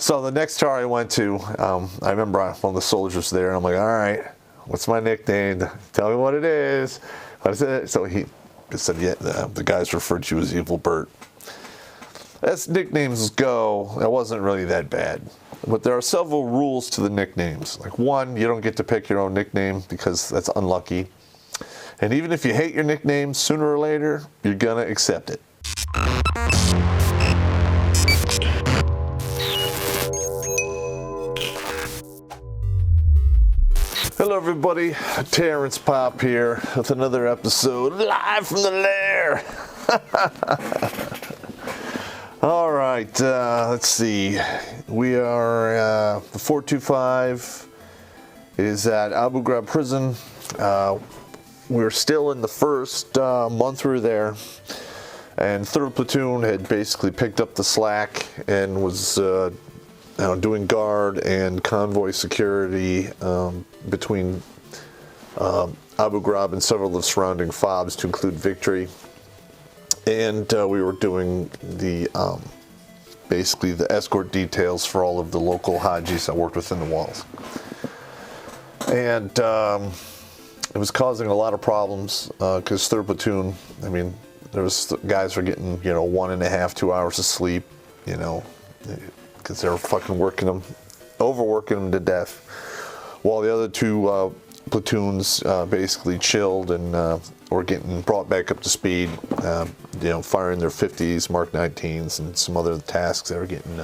So the next tower I went to, I remember one of the soldiers there, and I'm like, all right, what's my nickname? Tell me what it is. What is it? So he said, yeah, the guys referred to you as Evil Bert. As nicknames go, it wasn't really that bad. But there are several rules to the nicknames. Like one, you don't get to pick your own nickname because that's unlucky. And even if you hate your nickname, sooner or later, you're gonna accept it. Hello everybody, Terrence Popp here with another episode live from the Lair. All right, let's see. We are, the 425 is at Abu Ghraib prison. We're still in the first month we were there, and 3rd Platoon had basically picked up the slack and was doing guard and convoy security between Abu Ghraib and several of the surrounding FOBs to include Victory. And we were doing the basically the escort details for all of the local Hajis that worked within the walls. And it was causing a lot of problems because 3rd Platoon, I mean, there was guys were getting, 1.5, 2 hours of sleep, because they were fucking overworking them to death, while the other two platoons basically chilled and were getting brought back up to speed, firing their 50s, Mark 19s, and some other tasks that were getting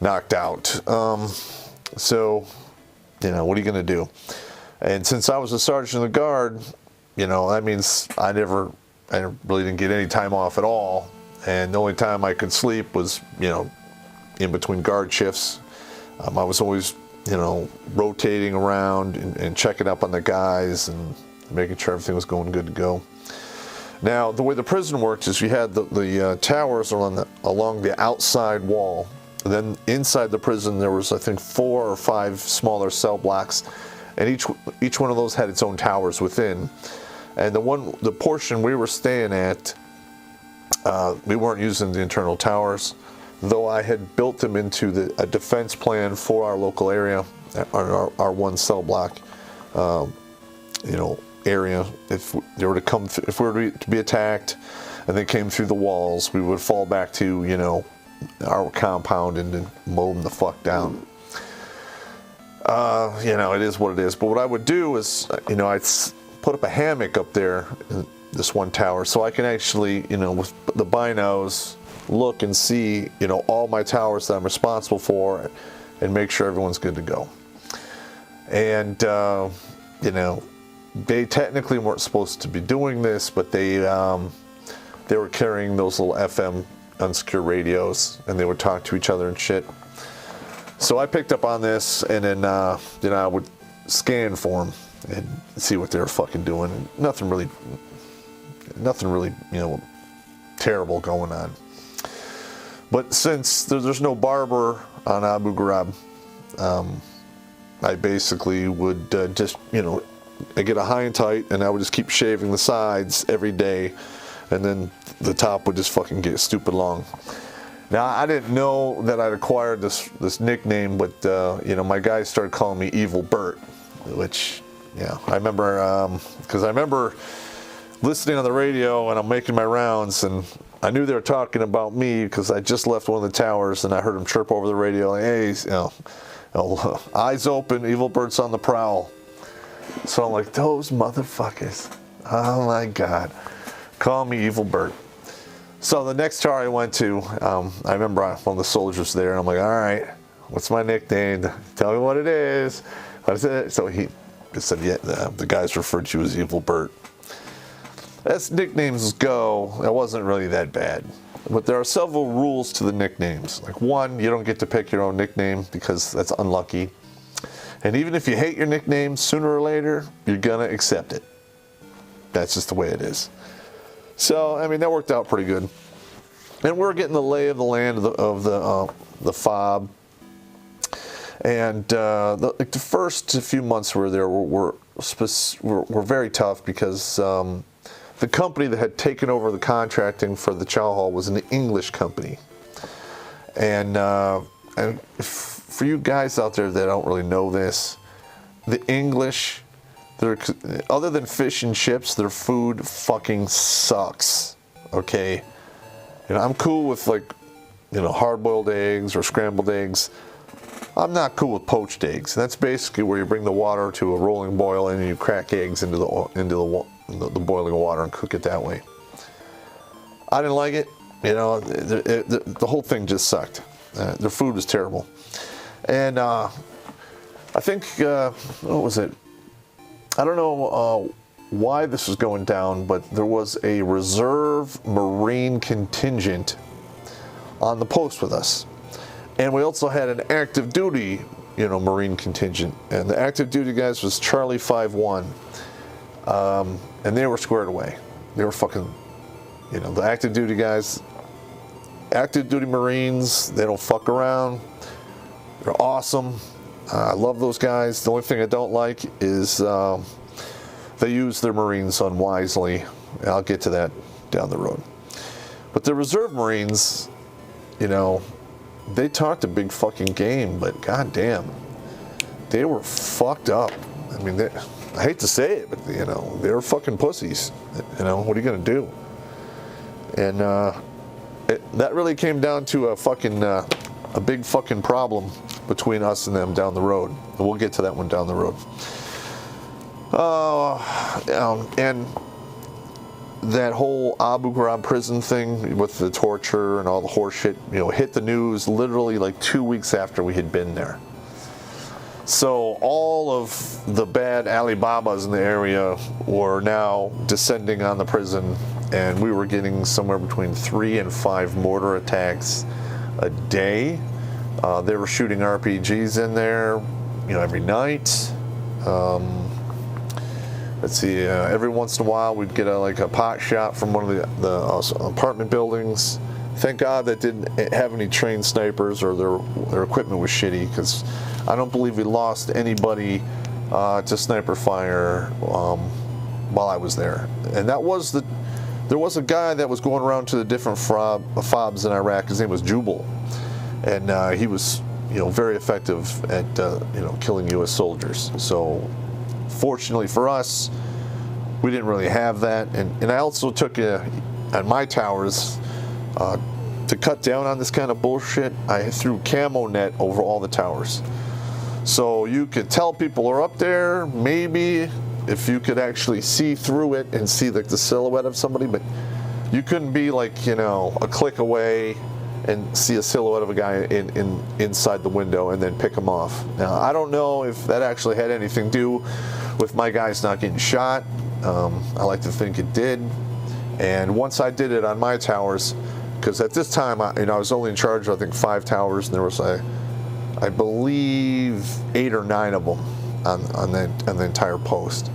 knocked out. So, what are you going to do? And since I was a sergeant of the guard, that means I really didn't get any time off at all. And the only time I could sleep was, in between guard shifts. I was always, rotating around and checking up on the guys and making sure everything was going good to go. Now, the way the prison worked is you had the towers along the outside wall. And then inside the prison there was, I think, 4 or 5 smaller cell blocks, and each one of those had its own towers within. And the portion we were staying at, we weren't using the internal towers, though I had built them into a defense plan for our local area, our one cell block, area. If we were to be attacked and they came through the walls, we would fall back to, our compound and then mow them the fuck down. It is what it is. But what I would do is, I'd put up a hammock up there in this one tower, so I can actually, with the binos, look and see, all my towers that I'm responsible for, and make sure everyone's good to go. And they technically weren't supposed to be doing this, but they were carrying those little FM unsecure radios, and they would talk to each other and shit. So I picked up on this, and then I would scan for them and see what they were fucking doing. And nothing really, terrible going on. But since there's no barber on Abu Ghraib, I basically would just, I get a high and tight, and I would just keep shaving the sides every day, and then the top would just fucking get stupid long. Now, I didn't know that I'd acquired this nickname, but my guys started calling me Evil Bert, which, I remember, because I remember listening on the radio, and I'm making my rounds, and I knew they were talking about me because I just left one of the towers, and I heard them chirp over the radio, like, hey, eyes open, Evil Bert's on the prowl. So I'm like, those motherfuckers. Oh my God. Call me Evil Bert. So the next tower I went to, I remember one of the soldiers there, and I'm like, all right, what's my nickname? Tell me what it is. What is it? So he said, yeah, the guys referred to you as Evil Bert. As nicknames go, it wasn't really that bad. But there are several rules to the nicknames. Like one, you don't get to pick your own nickname because that's unlucky. And even if you hate your nickname, sooner or later, you're gonna accept it. That's just the way it is. So, that worked out pretty good. And we're getting the lay of the land of the FOB. And the first few months we were there were very tough because the company that had taken over the contracting for the chow hall was an English company. And and for you guys out there that don't really know this, the English, other than fish and chips, their food fucking sucks. Okay, I'm cool with like, hard-boiled eggs or scrambled eggs. I'm not cool with poached eggs. That's basically where you bring the water to a rolling boil and you crack eggs into the boiling water and cook it that way. I didn't like it. The whole thing just sucked. Their food was terrible. And I think, what was it? I don't know why this was going down, but there was a reserve Marine contingent on the post with us. And we also had an active duty, Marine contingent. And the active duty guys was Charlie 5-1. And they were squared away. They were fucking, the active duty guys, active duty Marines, they don't fuck around. They're awesome. I love those guys. The only thing I don't like is they use their Marines unwisely. I'll get to that down the road. But the reserve Marines, they talked a big fucking game, but goddamn, they were fucked up. I mean, I hate to say it, but they were fucking pussies. What are you gonna do? And that really came down to a big fucking problem between us and them down the road. And we'll get to that one down the road. And that whole Abu Ghraib prison thing with the torture and all the horse shit, hit the news literally like 2 weeks after we had been there. So all of the bad Alibabas in the area were now descending on the prison, and we were getting somewhere between 3 and 5 mortar attacks a day. They were shooting RPGs in there, every night. Let's see, every once in a while we'd get a pot shot from one of the apartment buildings. Thank God that didn't have any trained snipers, or their equipment was shitty, because I don't believe we lost anybody to sniper fire while I was there. And there was a guy that was going around to the different FOBs in Iraq. His name was Jubal, and he was very effective at killing U.S. soldiers. So fortunately for us, we didn't really have that. And I also took on my towers, to cut down on this kind of bullshit, I threw camo net over all the towers. So you could tell people are up there, maybe if you could actually see through it and see the silhouette of somebody, but you couldn't be a click away and see a silhouette of a guy inside the window and then pick him off. Now, I don't know if that actually had anything to do with my guys not getting shot. I like to think it did. And once I did it on my towers, because at this time, I was only in charge of, I think, 5 towers, and there was, I believe, 8 or 9 of them on the entire post.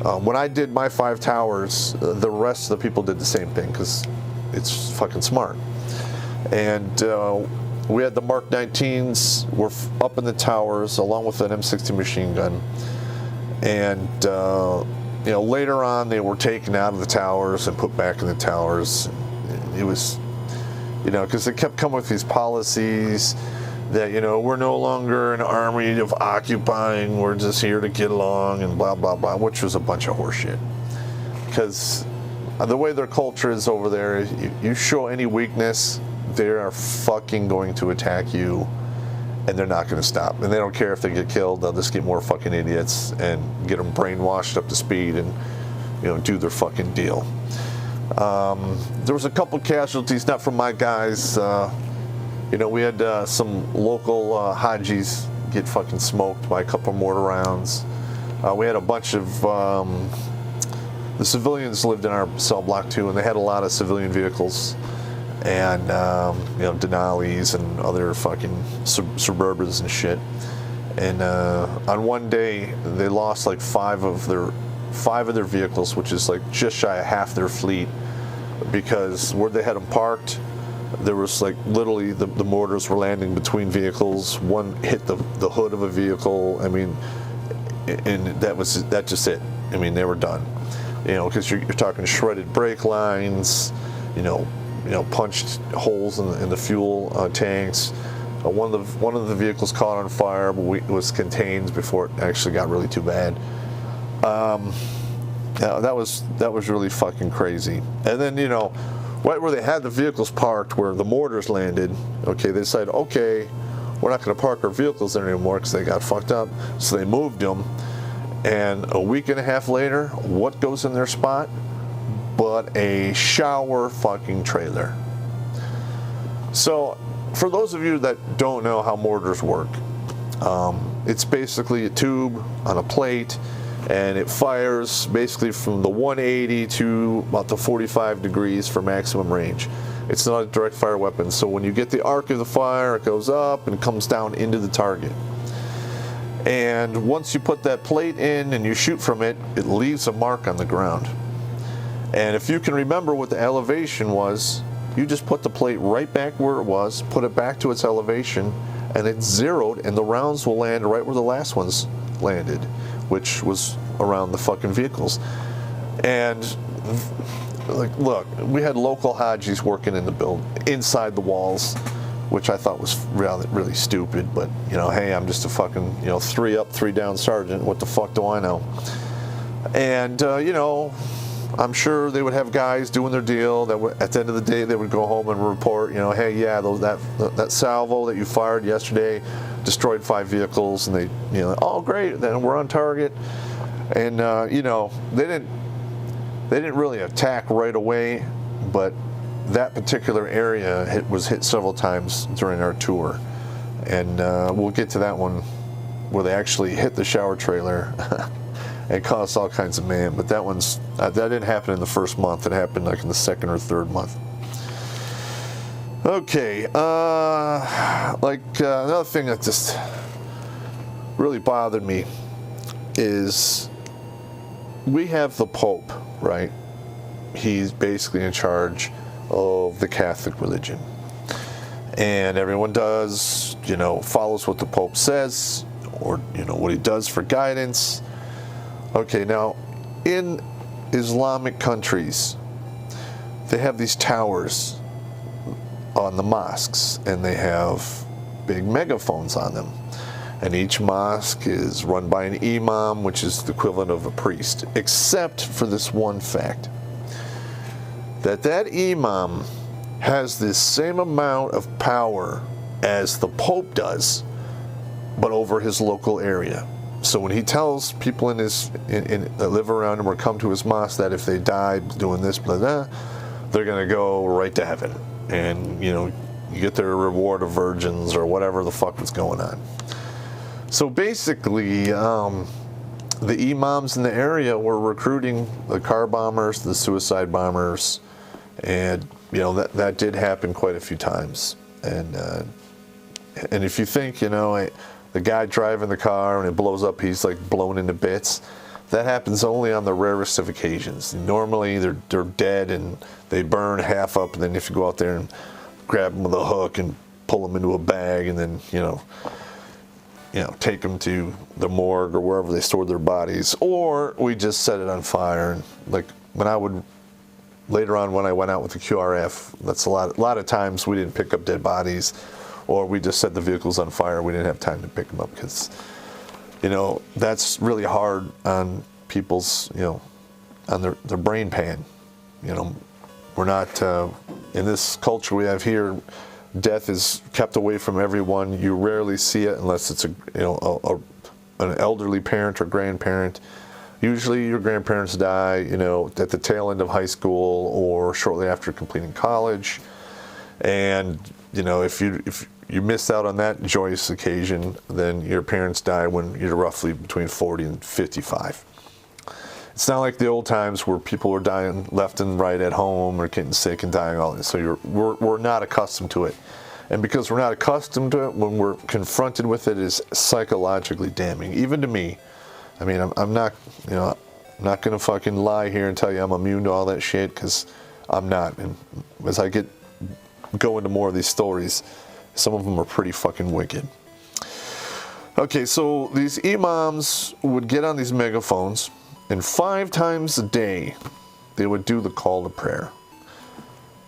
When I did my 5 towers, the rest of the people did the same thing, because it's fucking smart. And we had the Mark 19s were up in the towers, along with an M60 machine gun. And later on, they were taken out of the towers and put back in the towers. It was, because they kept coming with these policies that, we're no longer an army of occupying, we're just here to get along and blah, blah, blah, which was a bunch of horseshit. Because the way their culture is over there, you show any weakness, they are fucking going to attack you, and they're not going to stop. And they don't care if they get killed, they'll just get more fucking idiots and get them brainwashed up to speed and, do their fucking deal. There was a couple casualties, not from my guys. We had some local Hajis get fucking smoked by a couple mortar rounds. We had a bunch of the civilians lived in our cell block too, and they had a lot of civilian vehicles and Denalis and other fucking Suburbans and shit. And on one day, they lost like 5 of their vehicles, which is like just shy of half their fleet, because where they had them parked, there was like literally the mortars were landing between vehicles. One hit the hood of a vehicle. I mean, and that just it. I mean, they were done. Because you're talking shredded brake lines, punched holes in the fuel tanks, One of the vehicles caught on fire, but it was contained before it actually got really too bad. Yeah, that was really fucking crazy. And then, you know, right where they had the vehicles parked, where the mortars landed, okay, they decided, okay, we're not going to park our vehicles there anymore because they got fucked up. So they moved them. And a week and a half later, what goes in their spot? But a shower fucking trailer. So, for those of you that don't know how mortars work, it's basically a tube on a plate, and it fires basically from the 180 to about the 45 degrees for maximum range. It's not a direct fire weapon, so when you get the arc of the fire, it goes up and comes down into the target. And once you put that plate in and you shoot from it, it leaves a mark on the ground. And if you can remember what the elevation was, you just put the plate right back where it was, put it back to its elevation, and it's zeroed, and the rounds will land right where the last ones landed, which was around the fucking vehicles. And like, look, we had local Hajis working in the build inside the walls, which I thought was really stupid. But you know, hey, I'm just a fucking 3 up, 3 down sergeant. What the fuck do I know? And you know, I'm sure they would have guys doing their deal that at the end of the day they would go home and report, hey, yeah, that salvo that you fired yesterday destroyed 5 vehicles, and they, oh great, then we're on target. And they didn't really attack right away, but that particular area was hit several times during our tour, and we'll get to that one where they actually hit the shower trailer. It caused all kinds of mayhem, but that didn't happen in the first month. It happened like in the second or third month. Okay, another thing that just really bothered me is we have the Pope, right? He's basically in charge of the Catholic religion, and everyone does, follows what the Pope says, or what he does for guidance. Okay, now, in Islamic countries, they have these towers on the mosques, and they have big megaphones on them. And each mosque is run by an imam, which is the equivalent of a priest, except for this one fact, that imam has the same amount of power as the Pope does, but over his local area. So when he tells people that live around him or come to his mosque that if they die doing this, blah, blah, they're going to go right to heaven. And, you get their reward of virgins or whatever the fuck was going on. So basically, the imams in the area were recruiting the car bombers, the suicide bombers, and, that did happen quite a few times. And if you think, the guy driving the car and it blows up, he's like blown into bits. That happens only on the rarest of occasions. Normally they're dead and they burn half up, and then if you go out there and grab them with a hook and pull them into a bag, and then take them to the morgue or wherever they stored their bodies, or we just set it on fire. And like later on when I went out with the QRF, that's a lot of times we didn't pick up dead bodies, or we just set the vehicles on fire. We didn't have time to pick them up because, that's really hard on people's, on their brain pan. We're not, in this culture we have here, death is kept away from everyone. You rarely see it unless it's an elderly parent or grandparent. Usually your grandparents die, at the tail end of high school or shortly after completing college. And, if you miss out on that joyous occasion, then your parents die when you're roughly between 40 and 55. It's not like the old times where people were dying left and right at home or getting sick and dying all this. So we're not accustomed to it. And because we're not accustomed to it, when we're confronted with it, is psychologically damning, even to me. I mean, I'm not, I'm not going to fucking lie here and tell you I'm immune to all that shit, because I'm not. And as I go into more of these stories, some of them are pretty fucking wicked. Okay, so these imams would get on these megaphones, and 5 times a day, they would do the call to prayer.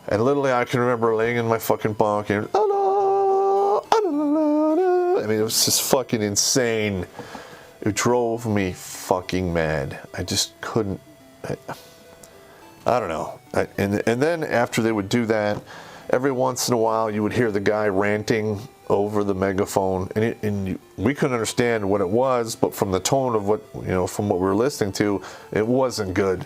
And literally, I can remember laying in my fucking bunk and, Allah, Allah, I mean, it was just fucking insane. It drove me fucking mad. I just couldn't. I don't know. And then after they would do that, every once in a while you would hear the guy ranting over the megaphone, and we couldn't understand what it was, but from the tone of from what we were listening to, it wasn't good.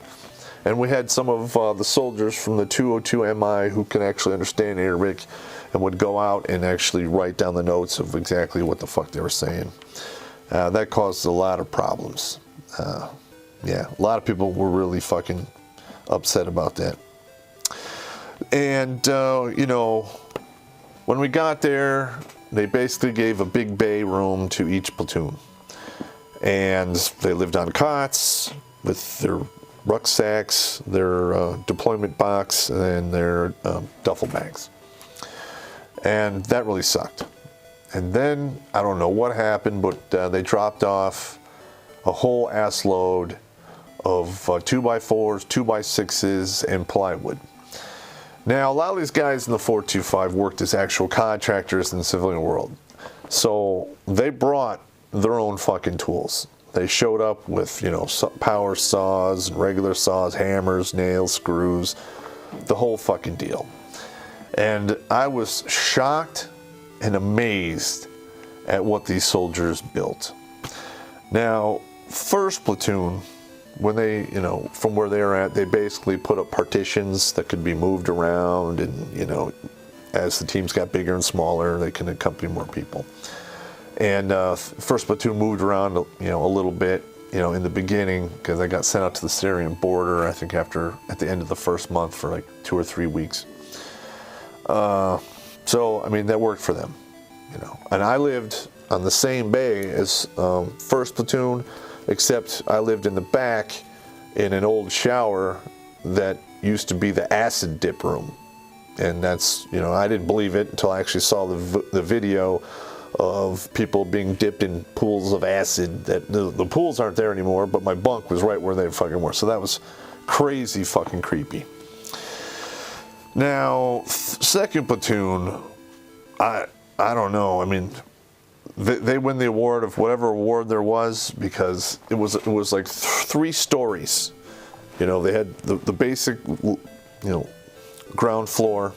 And we had some of the soldiers from the 202 MI who can actually understand Arabic and would go out and actually write down the notes of exactly what the fuck they were saying. That caused a lot of problems. Yeah, a lot of people were really fucking upset about that. And, when we got there, they basically gave a big bay room to each platoon. And they lived on cots with their rucksacks, their deployment box, and their duffel bags. And that really sucked. And then, I don't know what happened, but they dropped off a whole ass load of 2x4s, 2x6s, and plywood. Now, a lot of these guys in the 425 worked as actual contractors in the civilian world. So they brought their own fucking tools. They showed up with, power saws, regular saws, hammers, nails, screws, the whole fucking deal. And I was shocked and amazed at what these soldiers built. Now, first platoon, when they, from where they were at, they basically put up partitions that could be moved around, and, as the teams got bigger and smaller, they can accompany more people. And first platoon moved around, a little bit, in the beginning, because I got sent out to the Syrian border, I think at the end of the first month for like 2 or 3 weeks. So, I mean, that worked for them, And I lived on the same bay as first platoon, except I lived in the back in an old shower that used to be the acid dip room. And that's, I didn't believe it until I actually saw the video of people being dipped in pools of acid. That the pools aren't there anymore, but my bunk was right where they fucking were. So that was crazy fucking creepy. Now, second platoon, I don't know. I mean, they win the award of whatever award there was, because it was like 3 stories. They had the basic, ground floor,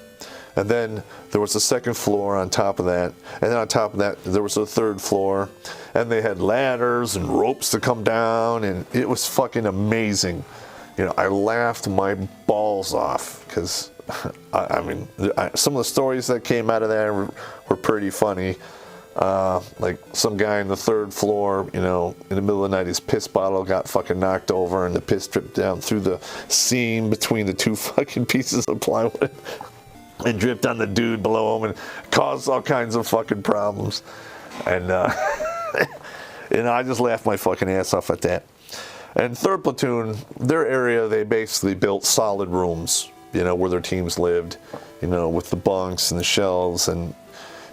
and then there was a second floor on top of that, and then on top of that there was a third floor, and they had ladders and ropes to come down, and it was fucking amazing. I laughed my balls off, because some of the stories that came out of there were pretty funny. Like some guy on the third floor, in the middle of the night, his piss bottle got fucking knocked over, and the piss dripped down through the seam between the 2 fucking pieces of plywood and dripped on the dude below him and caused all kinds of fucking problems. And, I just laughed my fucking ass off at that. And third platoon, their area, they basically built solid rooms, where their teams lived, with the bunks and the shelves, and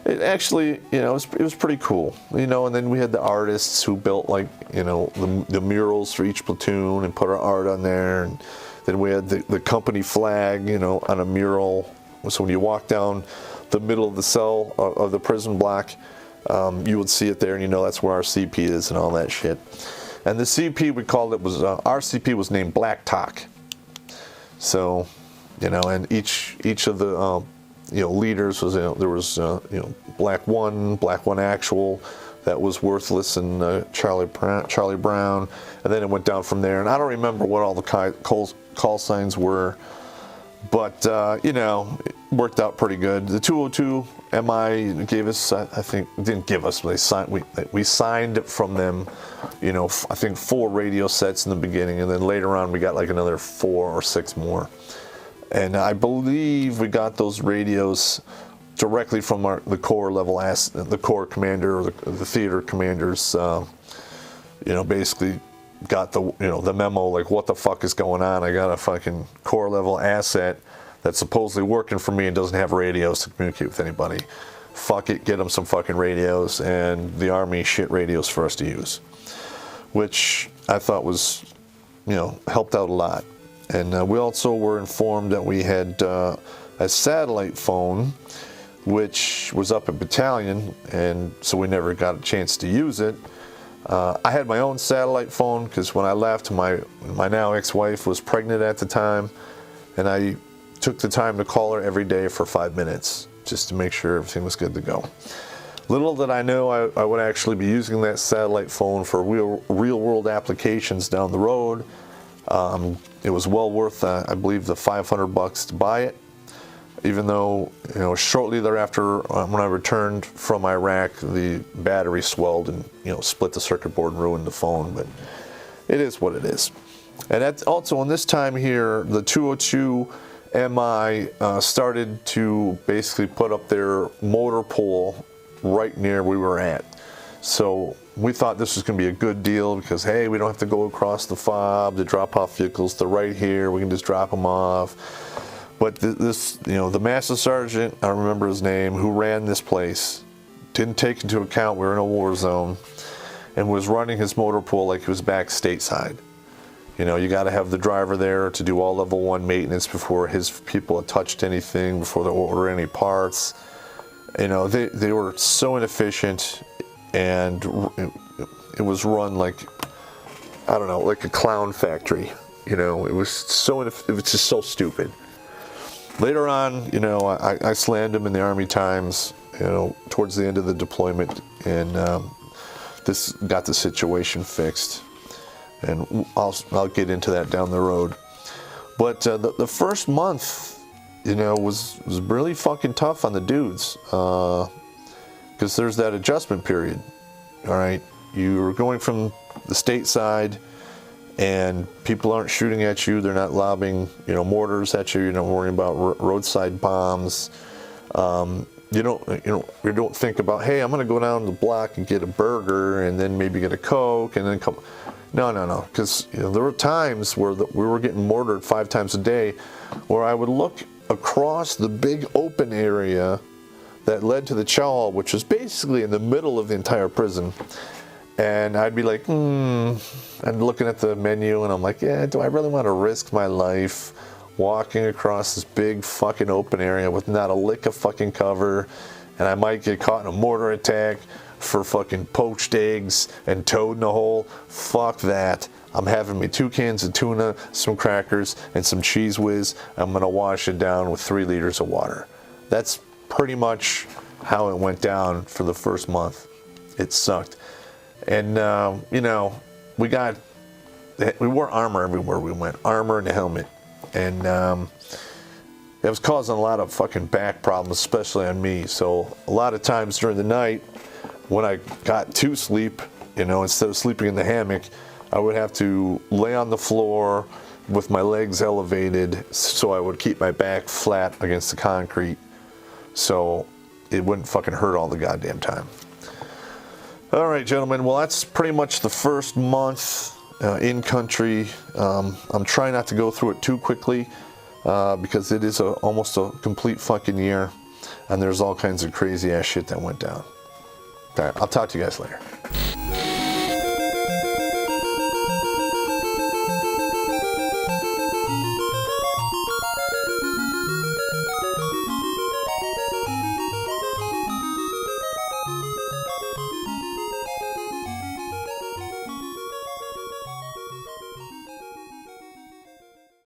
it actually, it was pretty cool, and then we had the artists who built, like, the murals for each platoon and put our art on there, and then we had the company flag, on a mural. So when you walk down the middle of the cell of the prison block, you would see it there, and that's where our CP is and all that shit. And the CP, we called it, was our CP was named Black Talk. So, and each of the leaders was, there was Black One Actual, that was Worthless, and Charlie Brown, and then it went down from there. And I don't remember what all the call signs were, but it worked out pretty good. The 202 MI gave us, I think, didn't give us, but we signed from them, I think 4 radio sets in the beginning, and then later on we got like another 4 or 6 more. And I believe we got those radios directly from the corps level, the corps commander or the theater commanders. Basically got the memo, like, what the fuck is going on? I got a fucking corps level asset that's supposedly working for me and doesn't have radios to communicate with anybody. Fuck it, get them some fucking radios, and the Army shit radios for us to use, which I thought was, helped out a lot. And we also were informed that we had a satellite phone which was up at Battalion, and so we never got a chance to use it. I had my own satellite phone because when I left, my now ex-wife was pregnant at the time, and I took the time to call her every day for 5 minutes just to make sure everything was good to go. Little did I know I would actually be using that satellite phone for real world applications down the road. It was well worth, I believe, the $500 to buy it. Even though, shortly thereafter, when I returned from Iraq, the battery swelled and, split the circuit board and ruined the phone. But it is what it is. And that's also, in this time here, the 202 MI started to basically put up their motor pool right near where we were at. So we thought this was going to be a good deal because, hey, we don't have to go across the fob to drop off vehicles. They're right here. We can just drop them off. But the Master Sergeant, I remember his name, who ran this place, didn't take into account we were in a war zone and was running his motor pool like he was back stateside. You got to have the driver there to do all level 1 maintenance before his people had touched anything, before they order any parts. They were so inefficient, and it was run like, I don't know, like a clown factory. It was just so stupid. Later on, I slammed him in the Army Times, towards the end of the deployment, and this got the situation fixed. And I'll get into that down the road. But the first month, was really fucking tough on the dudes, because there's that adjustment period. All right, you're going from the stateside, and people aren't shooting at you. They're not lobbing, mortars at you. You're not worrying about roadside bombs. You don't think about, hey, I'm going to go down the block and get a burger, and then maybe get a Coke, and then come. No, because there were times where we were getting mortared 5 times a day, where I would look across the big open area that led to the chow hall, which was basically in the middle of the entire prison, and I'd be like, and looking at the menu, and I'm like, yeah, do I really want to risk my life walking across this big fucking open area with not a lick of fucking cover, and I might get caught in a mortar attack for fucking poached eggs and toad in a hole? Fuck that. I'm having me 2 cans of tuna, some crackers, and some Cheese Whiz. I'm gonna wash it down with 3 liters of water. That's pretty much how it went down for the first month. It sucked. And we wore armor everywhere we went, armor and a helmet, and it was causing a lot of fucking back problems, especially on me. So a lot of times during the night, when I got to sleep, instead of sleeping in the hammock, I would have to lay on the floor with my legs elevated so I would keep my back flat against the concrete so it wouldn't fucking hurt all the goddamn time. All right, gentlemen, well, that's pretty much the first month in country. I'm trying not to go through it too quickly because it is almost a complete fucking year, and there's all kinds of crazy ass shit that went down. All right, I'll talk to you guys later.